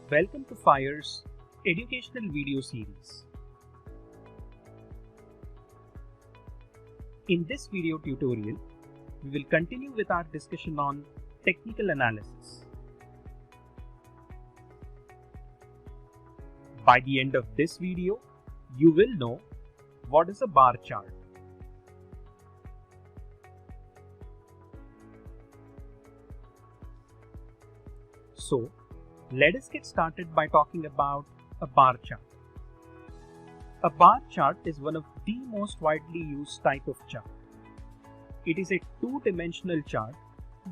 Welcome to FIRE's educational video series. In this video tutorial, we will continue with our discussion on technical analysis. By the end of this video, you will know what is a bar chart. So, let us get started by talking about a bar chart. A bar chart is one of the most widely used type of chart. It is a two-dimensional chart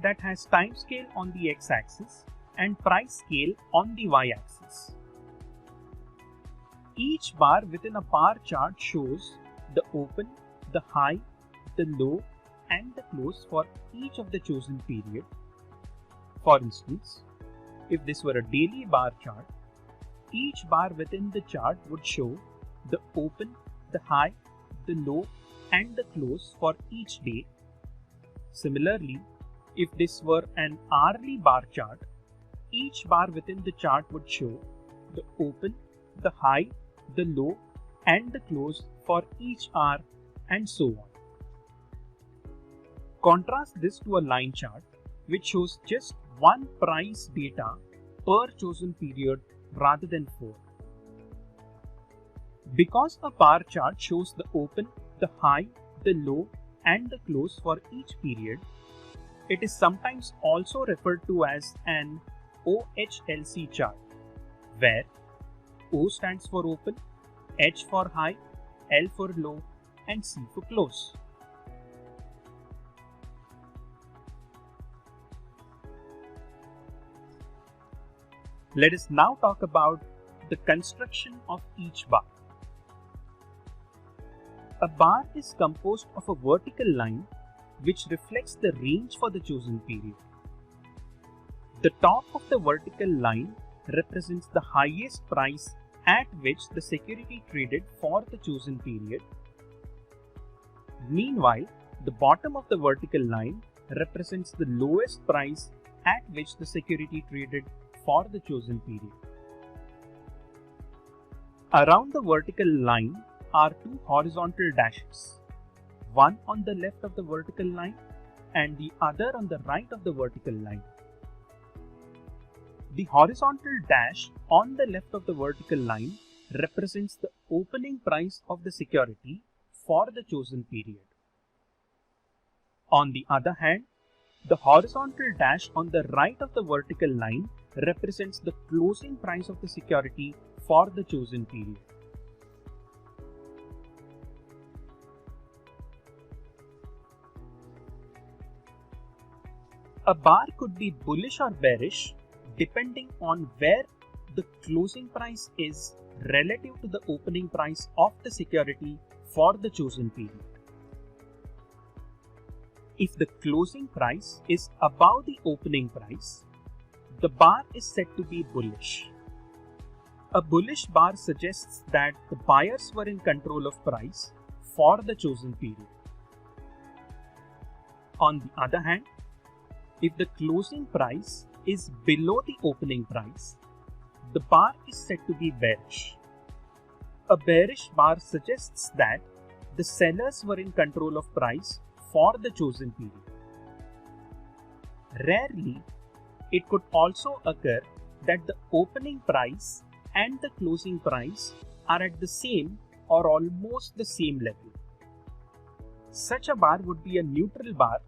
that has time scale on the x-axis and price scale on the y-axis. Each bar within a bar chart shows the open, the high, the low, and the close for each of the chosen period. For instance, if this were a daily bar chart, each bar within the chart would show the open, the high, the low, and the close for each day. Similarly, if this were an hourly bar chart, each bar within the chart would show the open, the high, the low, and the close for each hour, and so on. Contrast this to a line chart, which shows just one price data per chosen period rather than 4. Because a bar chart shows the open, the high, the low, and the close for each period, it is sometimes also referred to as an OHLC chart, where O stands for open, H for high, L for low, and C for close. Let us now talk about the construction of each bar. A bar is composed of a vertical line which reflects the range for the chosen period. The top of the vertical line represents the highest price at which the security traded for the chosen period. Meanwhile, the bottom of the vertical line represents the lowest price at which the security traded for the chosen period. Around the vertical line are two horizontal dashes, one on the left of the vertical line and the other on the right of the vertical line. The horizontal dash on the left of the vertical line represents the opening price of the security for the chosen period. On the other hand, the horizontal dash on the right of the vertical line represents the closing price of the security for the chosen period. A bar could be bullish or bearish depending on where the closing price is relative to the opening price of the security for the chosen period. If the closing price is above the opening price, the bar is said to be bullish. A bullish bar suggests that the buyers were in control of price for the chosen period. On the other hand, if the closing price is below the opening price, the bar is said to be bearish. A bearish bar suggests that the sellers were in control of price for the chosen period. Rarely, it could also occur that the opening price and the closing price are at the same or almost the same level. Such a bar would be a neutral bar,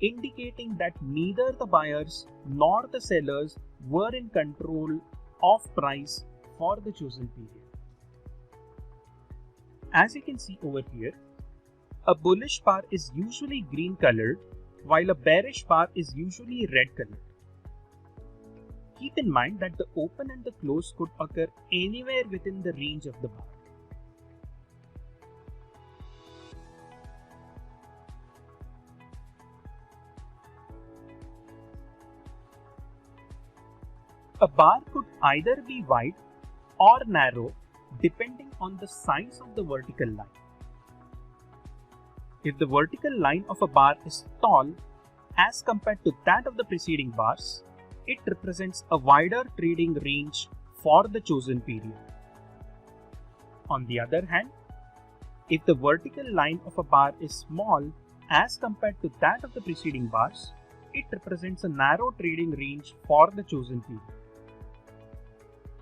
indicating that neither the buyers nor the sellers were in control of price for the chosen period. As you can see over here, a bullish bar is usually green colored, while a bearish bar is usually red colored. Keep in mind that the open and the close could occur anywhere within the range of the bar. A bar could either be wide or narrow depending on the size of the vertical line. If the vertical line of a bar is tall as compared to that of the preceding bars, it represents a wider trading range for the chosen period. On the other hand, if the vertical line of a bar is small as compared to that of the preceding bars, it represents a narrow trading range for the chosen period.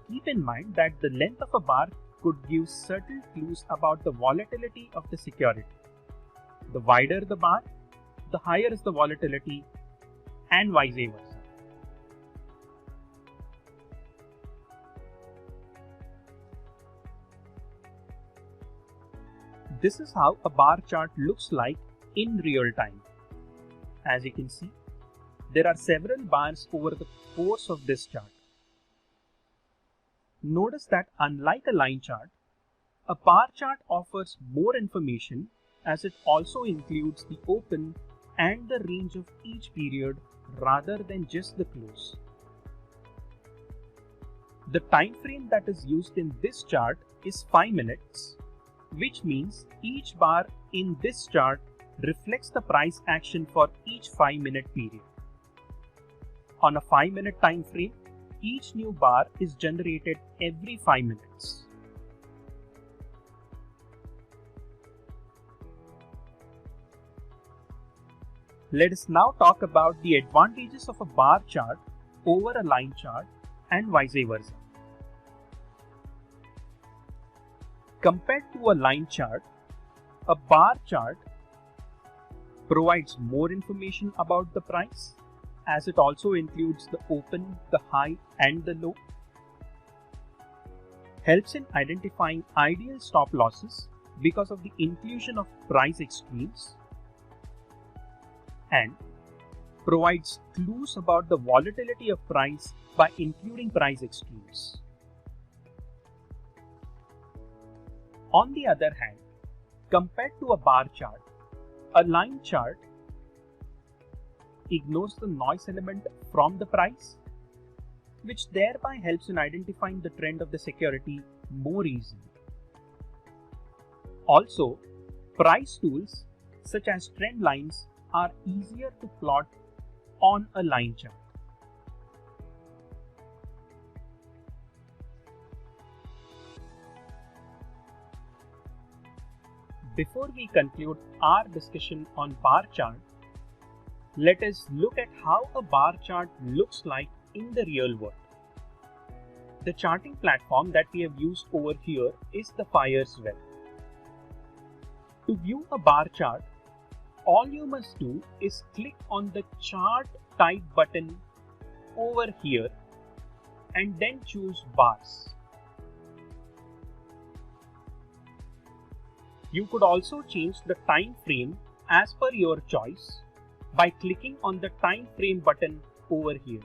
Keep in mind that the length of a bar could give subtle clues about the volatility of the security. The wider the bar, the higher is the volatility, and vice versa. This is how a bar chart looks like in real time. As you can see, there are several bars over the course of this chart. Notice that unlike a line chart, a bar chart offers more information as it also includes the open and the range of each period rather than just the close. The time frame that is used in this chart is 5 minutes, which means each bar in this chart reflects the price action for each 5-minute period. On a 5-minute time frame, each new bar is generated every 5 minutes. Let us now talk about the advantages of a bar chart over a line chart and vice versa. Compared to a line chart, a bar chart provides more information about the price, as it also includes the open, the high, and the low. Helps in identifying ideal stop losses because of the inclusion of price extremes, and provides clues about the volatility of price by including price extremes. On the other hand, compared to a bar chart, a line chart ignores the noise element from the price, which thereby helps in identifying the trend of the security more easily. Also, price tools such as trend lines are easier to plot on a line chart. Before we conclude our discussion on bar chart, let us look at how a bar chart looks like in the real world. The charting platform that we have used over here is the Fire's Web. To view a bar chart, all you must do is click on the Chart Type button over here and then choose Bars. You could also change the time frame as per your choice by clicking on the time frame button over here.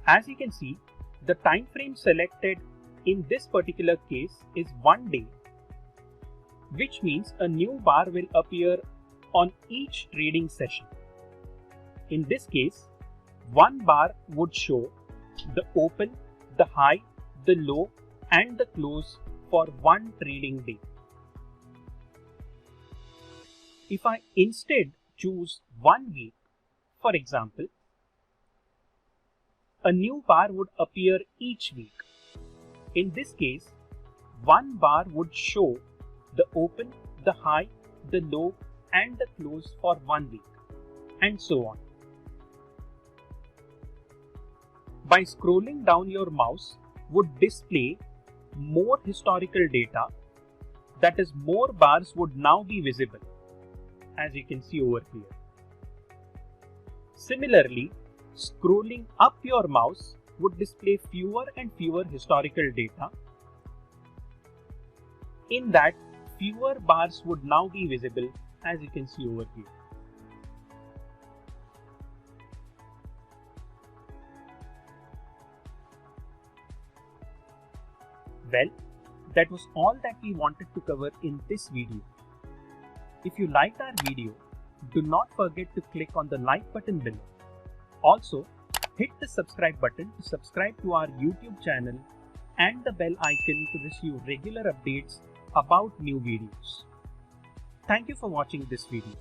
As you can see, the time frame selected in this particular case is 1 day, which means a new bar will appear on each trading session. In this case, one bar would show the open, the high, the low, and the close for one trading day. If I instead choose 1 week, for example, a new bar would appear each week. In this case, one bar would show the open, the high, the low, and the close for 1 week, and so on. By scrolling down, your mouse would display more historical data, that is, more bars would now be visible, as you can see over here. Similarly, scrolling up your mouse would display fewer and fewer historical data. In that, fewer bars would now be visible, as you can see over here. Well, that was all that we wanted to cover in this video. If you liked our video, do not forget to click on the like button below. Also, hit the subscribe button to subscribe to our YouTube channel and the bell icon to receive regular updates about new videos. Thank you for watching this video.